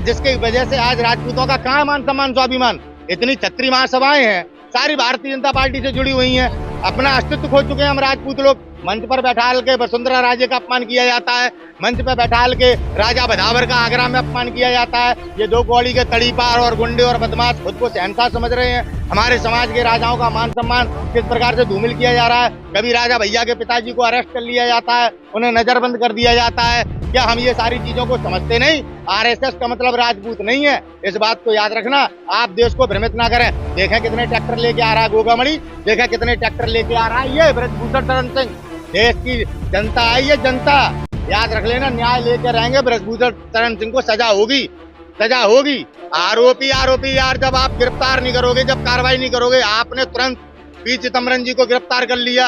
जिसकी वजह से आज राजपूतों का कहाँ मान सम्मान स्वाभिमान। इतनी छत्री महासभाएं हैं, सारी भारतीय जनता पार्टी से जुड़ी हुई हैं। अपना अस्तित्व खो चुके हैं हम राजपूत लोग। मंच पर बैठाल के वसुंधरा राजे का अपमान किया जाता है, मंच पर बैठाल के राजा भदावर का आगरा में अपमान किया जाता है। ये दो कौड़ी के तड़ीपार और गुंडे और बदमाश खुद को शहंशाह समझ रहे हैं। हमारे समाज के राजाओं का मान सम्मान किस प्रकार से धूमिल किया जा रहा है। कभी राजा भैया के पिताजी को अरेस्ट कर लिया जाता है, उन्हें नजरबंद कर दिया जाता है। क्या हम ये सारी चीजों को समझते नहीं? आरएसएस का मतलब राजपूत नहीं है, इस बात को याद रखना। आप देश को भ्रमित ना करें। देखें कितने ट्रैक्टर लेके आ रहा है गोगामणि, देखें कितने ट्रैक्टर लेके आ रहा है ये ब्रजभूषण शरण सिंह। देश की जनता है ये जनता, याद रख लेना। न्याय लेके रहेंगे, ब्रजभूषण शरण सिंह को सजा होगी, सजा होगी। आरोपी यार, जब आप गिरफ्तार नहीं करोगे, जब कार्रवाई नहीं करोगे। आपने तुरंत पी चिदम्बरम जी को गिरफ्तार कर लिया,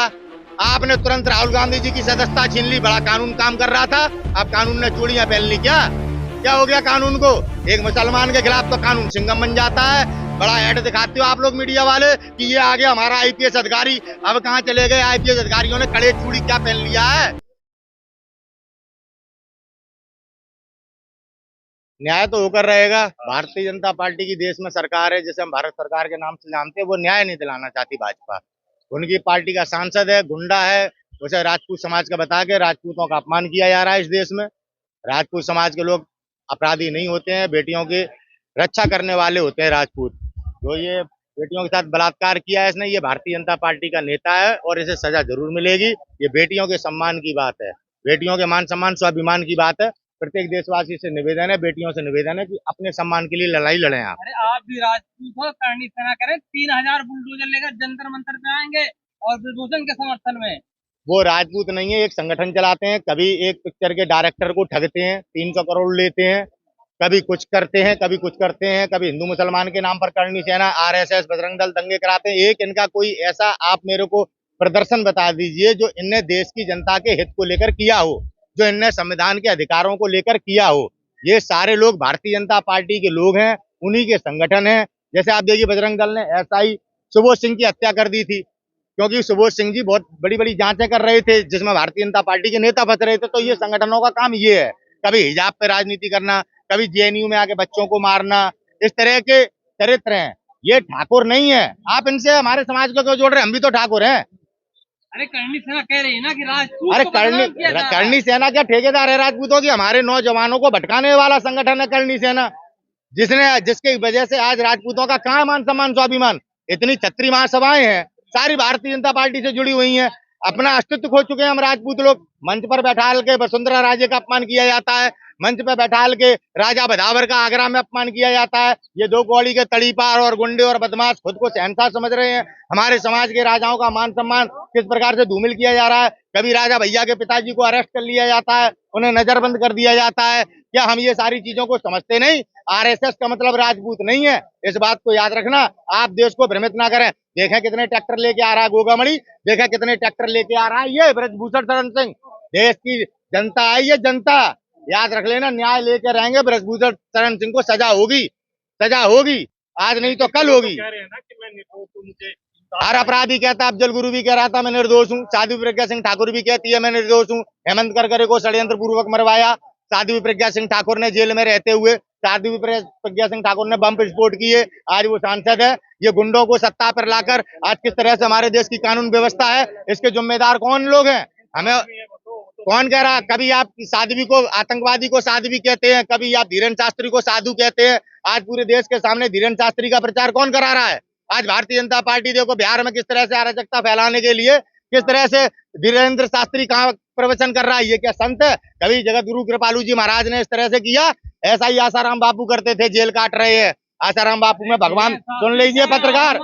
आपने तुरंत राहुल गांधी जी की सदस्यता छीन ली। बड़ा कानून काम कर रहा था, अब कानून ने चूड़ियां पहन ली। क्या हो गया कानून को? एक मुसलमान के खिलाफ तो कानून सिंघम बन जाता है। बड़ा ऐड दिखाते हो आप लोग मीडिया वाले कि ये आ गया हमारा आईपीएस अधिकारी। अब कहाँ चले गए आईपीएस अधिकारियों ने? कड़े चूड़ी क्या पहन लिया है? न्याय तो होकर रहेगा। भारतीय जनता पार्टी की देश में सरकार है, जिसे हम भारत सरकार के नाम से जानते हैं। वो न्याय नहीं दिलाना चाहती भाजपा। उनकी पार्टी का सांसद है, गुंडा है, उसे राजपूत समाज का बता के राजपूतों का अपमान किया जा रहा है इस देश में। राजपूत समाज के लोग अपराधी नहीं होते हैं, बेटियों की रक्षा करने वाले होते हैं राजपूत। जो ये बेटियों के साथ बलात्कार किया है इसने, ये भारतीय जनता पार्टी का नेता है और इसे सजा जरूर मिलेगी। ये बेटियों के सम्मान की बात है, बेटियों के मान सम्मान स्वाभिमान की बात है। प्रत्येक देशवासी से निवेदन है, बेटियों से निवेदन है कि अपने सम्मान के लिए लड़ाई लड़ें आप। अरे आप भी राजपूत हो, करनी सेना करें। 3,000 बुलडोजर लेकर जंतर मंतर पे आएंगे और ब्रजभूषण के समर्थन में। वो राजपूत नहीं है, एक संगठन चलाते हैं। कभी एक पिक्चर के डायरेक्टर को ठगते हैं, 300 करोड़ लेते हैं। कभी कुछ करते हैं, कभी कुछ करते हैं। कभी हिंदू मुसलमान के नाम पर करनी सेना, आरएसएस, बजरंग दल दंगे कराते हैं। एक इनका कोई ऐसा आप मेरे को प्रदर्शन बता दीजिए जो इनने देश की जनता के हित को लेकर किया हो, जो इनने संविधान के अधिकारों को लेकर किया हो। ये सारे लोग भारतीय जनता पार्टी के लोग हैं, उन्हीं के संगठन है। जैसे आप देखिए, बजरंग दल ने एसआई सुबोध सिंह की हत्या कर दी थी, क्योंकि सुबोध सिंह जी बहुत बड़ी बड़ी जांचें कर रहे थे जिसमें भारतीय जनता पार्टी के नेता फंस रहे थे। तो ये संगठनों का काम ये है, कभी हिजाब पे राजनीति करना, कभी जेएनयू में आके बच्चों को मारना। इस तरह के चरित्र हैं, ये ठाकुर नहीं है। आप इनसे हमारे समाज को क्यों जोड़ रहे हैं? हम भी तो ठाकुर हैं। अरे करनी सेना कह रही है ना कि राजपूत अरे को बदनाम किया जा रहा है। करनी सेना क्या ठेकेदार है राजपूतों की? हमारे नौजवानों को भटकाने वाला संगठन है करनी सेना, जिसकी वजह से आज राजपूतों का कहाँ मान सम्मान स्वाभिमान। इतनी छत्री महासभाएं हैं, सारी भारतीय जनता पार्टी से जुड़ी हुई हैं। अपना अस्तित्व खो चुके हैं हम राजपूत लोग। मंच पर बैठाल के वसुंधरा राजे का अपमान किया जाता है, मंच पर बैठाल के राजा भदावर का आगरा में अपमान किया जाता है। ये दो कौड़ी के तड़ीपार और गुंडे और बदमाश खुद को शहंशाह समझ रहे हैं। हमारे समाज के राजाओं का मान सम्मान किस प्रकार से धूमिल किया जा रहा है। कभी राजा भैया के पिताजी को अरेस्ट कर लिया जाता है, उन्हें नजरबंद कर दिया जाता है। क्या हम ये सारी चीजों को समझते नहीं? आरएसएस का मतलब राजपूत नहीं है, इस बात को याद रखना। आप देश को भ्रमित ना करें। देखें कितने ट्रैक्टर लेके आ रहा है गोगामणि, देखें कितने ट्रैक्टर लेके आ रहा है ये ब्रजभूषण शरण सिंह। देश की जनता है ये जनता, याद रख लेना। न्याय लेके रहेंगे, ब्रजभूषण शरण सिंह को सजा होगी, सजा होगी। आज नहीं तो कल होगी। कह रहे हैं ना कि मैं निर्दोष हूं, मुझे हर अपराधी कहता, अफजल गुरु भी कह रहा था मैं निर्दोष हूँ। साध्वी प्रज्ञा सिंह ठाकुर भी कहती है मैं निर्दोष हूँ। हेमंत करकरे को षड्यंत्र पूर्वक मरवाया साध्वी प्रज्ञा सिंह ठाकुर ने जेल में रहते हुए। साध्वी प्रज्ञा सिंह ठाकुर ने बम विस्फोट किए, आज वो सांसद है। ये गुंडों को सत्ता पर लाकर आज किस तरह से हमारे देश की कानून व्यवस्था है, इसके जिम्मेदार कौन लोग हैं? हमें कौन कह रहा? कभी आप साध्वी को आतंकवादी को साध्वी कहते हैं, कभी आप धीरेन्द्र शास्त्री को साधु कहते हैं। आज पूरे देश के सामने धीरेन्द्र शास्त्री का प्रचार कौन करा रहा है? आज भारतीय जनता पार्टी देखो बिहार में किस तरह से अराजकता फैलाने के लिए किस तरह से धीरेन्द्र शास्त्री कहाँ प्रवचन कर रहा है। ये क्या संत है? कभी जगत गुरु कृपालू जी महाराज ने इस तरह से किया? ऐसा ही आसाराम बापू करते थे, जेल काट रहे हैं। आसाराम बापू में भगवान, सुन लीजिए पत्रकार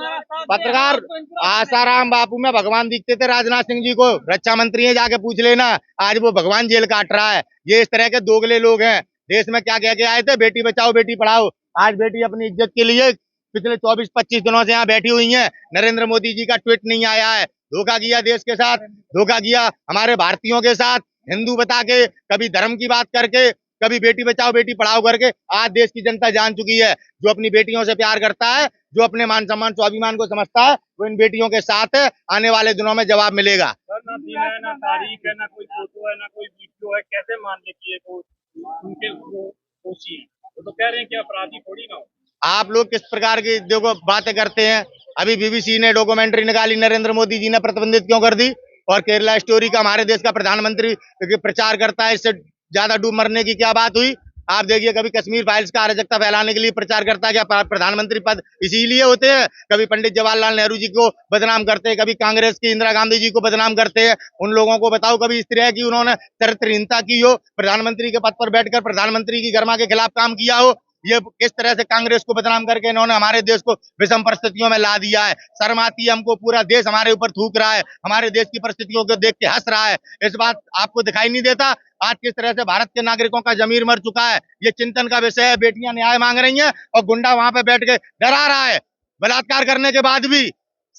आसाराम बापू में भगवान दिखते थे राजनाथ सिंह जी को, रक्षा मंत्री है, जाके पूछ लेना। आज वो भगवान जेल काट रहा है। ये इस तरह के दोगले लोग हैं। देश में क्या कह के आए थे? बेटी बचाओ बेटी पढ़ाओ। आज बेटी अपनी इज्जत के लिए पिछले 24-25 दिनों से यहाँ बैठी हुई हैं। नरेंद्र मोदी जी का ट्वीट नहीं आया है। धोखा किया देश के साथ, धोखा किया हमारे भारतीयों के साथ। हिंदू बता के, कभी धर्म की बात करके, कभी बेटी बचाओ बेटी पढ़ाओ करके। आज देश की जनता जान चुकी है, जो अपनी बेटियों से प्यार करता है, जो अपने मान सम्मान स्वाभिमान को समझता है, वो इन बेटियों के साथ है। आने वाले दिनों में जवाब मिलेगा। सर, ना दिन है, ना तारीख है, ना कोई फोटो है, ना कोई वीडियो है। कैसे मान ले कि ये उनके दोषी है? तो कह रहे हैं कि अपराधी थोड़ी ना हो। आप लोग किस प्रकार की देखो बातें करते हैं। अभी बीबीसी ने डॉक्यूमेंट्री निकाली, नरेंद्र मोदी जी ने प्रतिबंधित क्यों कर दी? और केरला स्टोरी का हमारे देश का प्रधानमंत्री प्रचार करता है, इससे ज्यादा डूब मरने की क्या बात हुई? आप देखिए, कभी कश्मीर फाइल्स का अराजकता फैलाने के लिए प्रचार करता है, क्या प्रधानमंत्री पद इसीलिए होते हैं? कभी पंडित जवाहरलाल नेहरू जी को बदनाम करते हैं, कभी कांग्रेस की इंदिरा गांधी जी को बदनाम करते हैं। उन लोगों को बताओ कभी इस तरह की उन्होंने चरित्रहीनता की हो, प्रधानमंत्री के पद पर बैठकर प्रधानमंत्री की गरिमा के खिलाफ काम किया हो? ये किस तरह से कांग्रेस को बदनाम करके इन्होंने हमारे देश को विषम परिस्थितियों में ला दिया है। शर्म आती है हमको, पूरा देश हमारे ऊपर थूक रहा है, हमारे देश की परिस्थितियों को देख के हंस रहा है। इस बात आपको दिखाई नहीं देता? आज किस तरह से भारत के नागरिकों का जमीर मर चुका है, ये चिंतन का विषय है। बेटियां न्याय मांग रही हैं और गुंडा वहां पे बैठ के डरा रहा है, बलात्कार करने के बाद भी।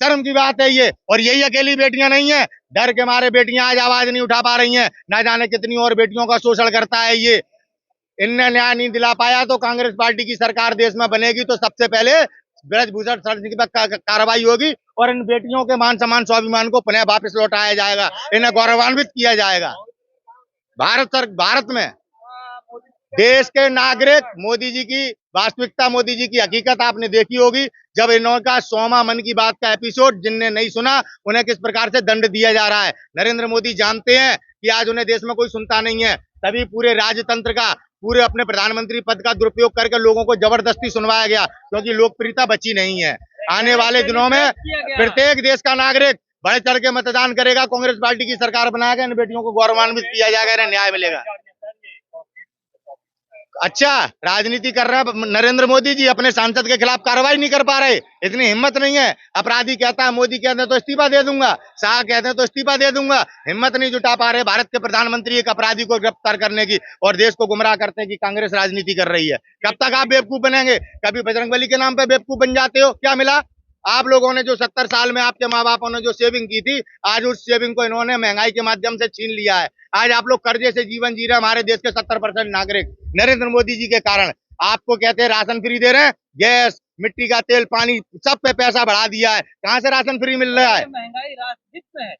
शर्म की बात है ये। और यही अकेली बेटियां नहीं है, डर के मारे बेटियां आज आवाज नहीं उठा पा रही हैं। ना जाने कितनी और बेटियों का शोषण करता है ये। इनने न्याय नहीं दिला पाया तो कांग्रेस पार्टी की सरकार देश में बनेगी तो सबसे पहले ब्रजभूषण शरण सिंह पर कार्रवाई होगी और इन बेटियों के मान सम्मान स्वाभिमान को पुनः वापस लौटाया जाएगा, इन्हें गौरवान्वित किया जाएगा। भारत में देश के नागरिक मोदी जी की वास्तविकता, मोदी जी की हकीकत आपने देखी होगी। जब इनका 100वां मन की बात का एपिसोड जिनने नहीं सुना, उन्हें किस प्रकार से दंड दिया जा रहा है। नरेंद्र मोदी जानते हैं कि आज उन्हें देश में कोई सुनता नहीं है, तभी पूरे राजतंत्र का, पूरे अपने प्रधानमंत्री पद का दुरुपयोग करके लोगों को जबरदस्ती सुनवाया गया, क्योंकि लोकप्रियता बची नहीं है। आने वाले दिनों में प्रत्येक देश का नागरिक बढ़ चढ़ के मतदान करेगा, कांग्रेस पार्टी की सरकार बनाएगा, इन बेटियों को गौरवान्वित किया जाएगा, इन्हें न्याय मिलेगा। अच्छा, राजनीति कर रहा है नरेंद्र मोदी जी, अपने सांसद के खिलाफ कार्रवाई नहीं कर पा रहे, इतनी हिम्मत नहीं है। अपराधी कहता है, मोदी कहते हैं तो इस्तीफा दे दूंगा, शाह कहते हैं तो इस्तीफा दे दूंगा। हिम्मत नहीं जुटा पा रहे भारत के प्रधानमंत्री एक अपराधी को गिरफ्तार करने की, और देश को गुमराह करते हैं कि कांग्रेस राजनीति कर रही है। कब तक आप बेवकूफ बनेंगे? कभी बजरंगबली के नाम पे बेवकूफ बन जाते हो, क्या मिला? आप लोगों ने जो 70 साल में आपके माँ बापों ने जो सेविंग की थी, आज उस सेविंग को इन्होंने महंगाई के माध्यम से छीन लिया है। आज आप लोग कर्जे से जीवन जी रहे हैं, हमारे देश के 70% नागरिक नरेंद्र मोदी जी के कारण। आपको कहते हैं राशन फ्री दे रहे हैं, गैस, मिट्टी का तेल, पानी, सब पे पैसा बढ़ा दिया है। कहां से राशन फ्री मिल रहा है? महंगाई राष्ट्रहित में है।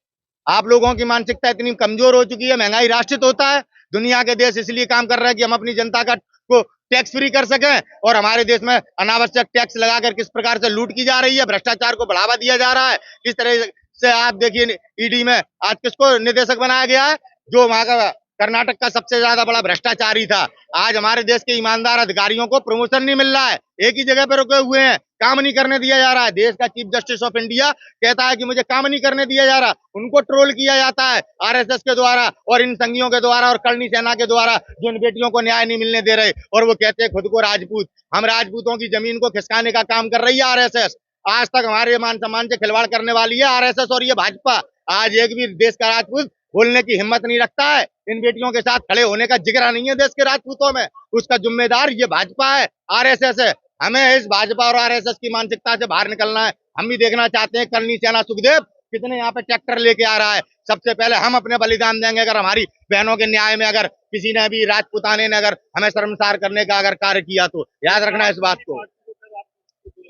आप लोगों की मानसिकता इतनी कमजोर हो चुकी है, महंगाई राष्ट्रहित होता है। दुनिया के देश इसलिए काम कर रहे हैं कि हम अपनी जनता का को टैक्स फ्री कर सकें, और हमारे देश में अनावश्यक टैक्स लगाकर किस प्रकार से लूट की जा रही है, भ्रष्टाचार को बढ़ावा दिया जा रहा है। किस तरह से आप देखिए, ईडी में आज किसको निदेशक बनाया गया है? जो वहां का कर्नाटक का सबसे ज्यादा बड़ा भ्रष्टाचारी था। आज हमारे देश के ईमानदार अधिकारियों को प्रमोशन नहीं मिल रहा है, एक ही जगह पर रुके हुए हैं, काम नहीं करने दिया जा रहा है। देश का चीफ जस्टिस ऑफ इंडिया कहता है कि मुझे काम नहीं करने दिया जा रहा, उनको ट्रोल किया जाता है आरएसएस के द्वारा और इन संघियों के द्वारा और करनी सेना के द्वारा, जो इन बेटियों को न्याय नहीं मिलने दे रहे। और वो कहते हैं खुद को राजपूत। हम राजपूतों की जमीन को खिसकाने का काम कर रही है आरएसएस। आज तक हमारे मान सम्मान से खिलवाड़ करने वाली है आरएसएस और ये भाजपा। आज एक भी देश का राजपूत बोलने की हिम्मत नहीं रखता है, इन बेटियों के साथ खड़े होने का जिगरा नहीं है देश के राजपूतों में। उसका जिम्मेदार ये भाजपा है, आरएसएस है। हमें इस भाजपा और आरएसएस की मानसिकता से बाहर निकलना है। हम भी देखना चाहते हैं करनी सेना सुखदेव कितने यहाँ पे ट्रैक्टर लेके आ रहा है। सबसे पहले हम अपने बलिदान देंगे अगर हमारी बहनों के न्याय में, अगर किसी ने भी राजपूताने ने अगर हमें शर्मसार करने का अगर कार्य किया तो याद रखना इस बात को।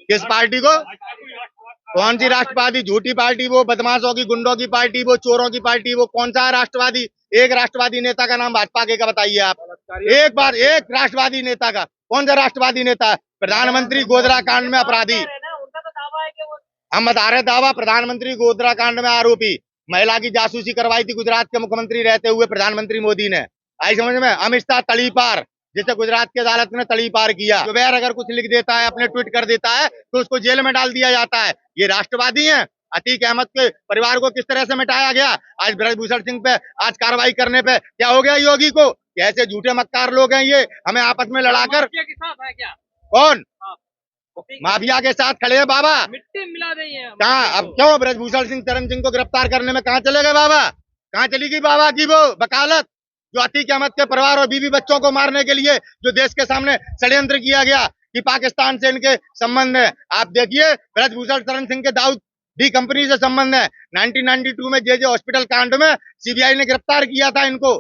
किस पार्टी को? कौन सी राष्ट्रवादी? झूठी पार्टी, वो बदमाशों की, गुंडों की पार्टी, वो चोरों की पार्टी। वो कौन सा है राष्ट्रवादी? एक राष्ट्रवादी नेता का नाम भाजपा के का बताइए आप, एक बार, एक राष्ट्रवादी नेता का। कौन सा राष्ट्रवादी नेता है? प्रधानमंत्री गोधरा कांड में अपराधी। हम बता रहे दावा, प्रधानमंत्री गोधरा कांड में आरोपी, महिला की जासूसी करवाई थी गुजरात के मुख्यमंत्री रहते हुए प्रधानमंत्री मोदी ने। आई समझ में? अमित शाह तड़ी पार, जैसे गुजरात की अदालत ने तड़ी पार किया। जुबैर अगर कुछ लिख देता है, अपने ट्वीट कर देता है, तो उसको जेल में डाल दिया जाता है। ये राष्ट्रवादी हैं? अतीक अहमद के परिवार को किस तरह से मिटाया गया, आज ब्रजभूषण सिंह पे आज कार्रवाई करने पे क्या हो गया योगी को? कैसे झूठे मक्कार लोग हैं ये, हमें आपस में लड़ाकर। कौन माफिया के साथ खड़े हैं? बाबा मिट्टी मिला रही है कहाँ? अब क्यों ब्रजभूषण सिंह शरण सिंह को गिरफ्तार करने में कहाँ चले गए बाबा? कहाँ चली गई बाबा की वो वकालत, जो अतीक अहमद के परिवार और बीवी बच्चों को मारने के लिए जो देश के सामने षड्यंत्र किया गया कि पाकिस्तान से इनके संबंध है। आप देखिए, ब्रजभूषण शरण सिंह के दाऊद डी कंपनी से संबंध है। 1992 में जे हॉस्पिटल कांड में सीबीआई ने गिरफ्तार किया था इनको।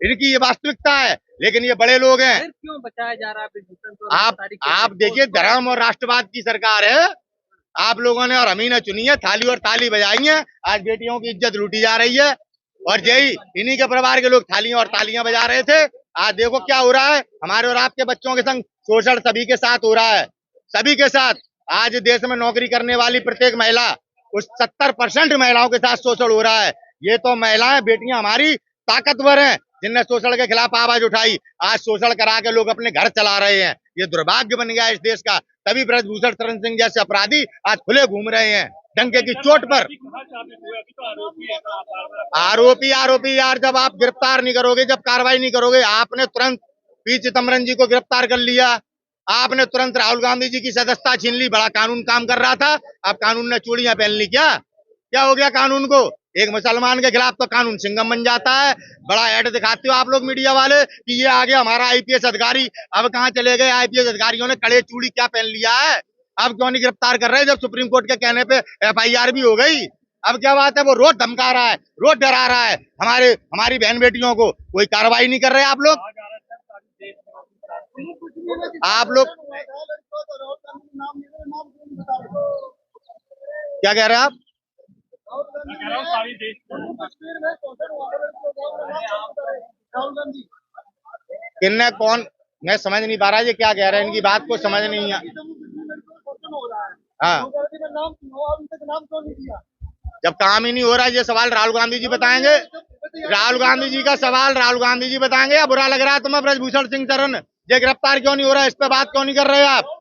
इनकी ये वास्तविकता है, लेकिन ये बड़े लोग हैं। क्यों बचाया जा रहा है? आप देखिए, धर्म और राष्ट्रवाद की सरकार है आप लोगों ने, और हम ही ने चुनी है, थाली और ताली बजाई है। आज बेटियों की इज्जत लूटी जा रही है, और यही इन्हीं के परिवार के लोग थालियां और तालियां बजा रहे थे आज देखो क्या हो रहा है, हमारे और आपके बच्चों के संग शोषण सभी के साथ हो रहा है, सभी के साथ। आज देश में नौकरी करने वाली प्रत्येक महिला, उस 70% महिलाओं के साथ शोषण हो रहा है। ये तो महिलाएं, बेटियां हमारी ताकतवर हैं, जिनने शोषण के खिलाफ आवाज उठाई। आज शोषण करा के लोग अपने घर चला रहे हैं। ये दुर्भाग्य बन गया इस देश का। तभी ब्रजभूषण शरण सिंह जैसे अपराधी आज खुले घूम रहे हैं डंके की चोट पर। कहाँ साबित हुए? अभी तो आरोपी है ना, आप बार-बार आरोपी यार, जब आप गिरफ्तार नहीं करोगे, जब कार्रवाई नहीं करोगे। आपने तुरंत पी चिदम्बरम जी को गिरफ्तार कर लिया, आपने तुरंत राहुल गांधी जी की सदस्यता छीन ली। बड़ा कानून काम कर रहा था, अब कानून ने चूड़ियां पहन ली। क्या हो गया कानून को? एक मुसलमान के खिलाफ तो कानून सिंघम बन जाता है। बड़ा ऐड दिखाते हो आप लोग मीडिया वाले कि ये आ गया हमारा आईपीएस अधिकारी। अब कहाँ चले गए आईपीएस अधिकारियों ने? कड़े चूड़ी क्या पहन लिया है? अब क्यों नहीं गिरफ्तार कर रहे जब सुप्रीम कोर्ट के कहने पे एफआईआर भी हो गई? अब क्या बात है? वो रोज धमका रहा है, रोज डरा रहा है हमारी बहन बेटियों को। कोई कार्रवाई नहीं कर रहे आप लोग। कहा जा रहा है सर, सारी देश में आप लोग क्या कह रहे हैं आप? मैं कह रहा हूँ सारी देश किन्ने कौन? मैं समझ नहीं पा रहा ये क्या कह रहे हैं, इनकी बात को समझ नहीं है। हाँ, जब काम ही नहीं हो रहा है, ये सवाल राहुल गांधी जी बताएंगे। राहुल गांधी जी का सवाल राहुल गांधी जी बताएंगे। या बुरा लग रहा है तुम्हें ब्रजभूषण सिंह शरण, ये गिरफ्तार क्यों नहीं हो रहा है? इस पे बात क्यों नहीं कर रहे आप?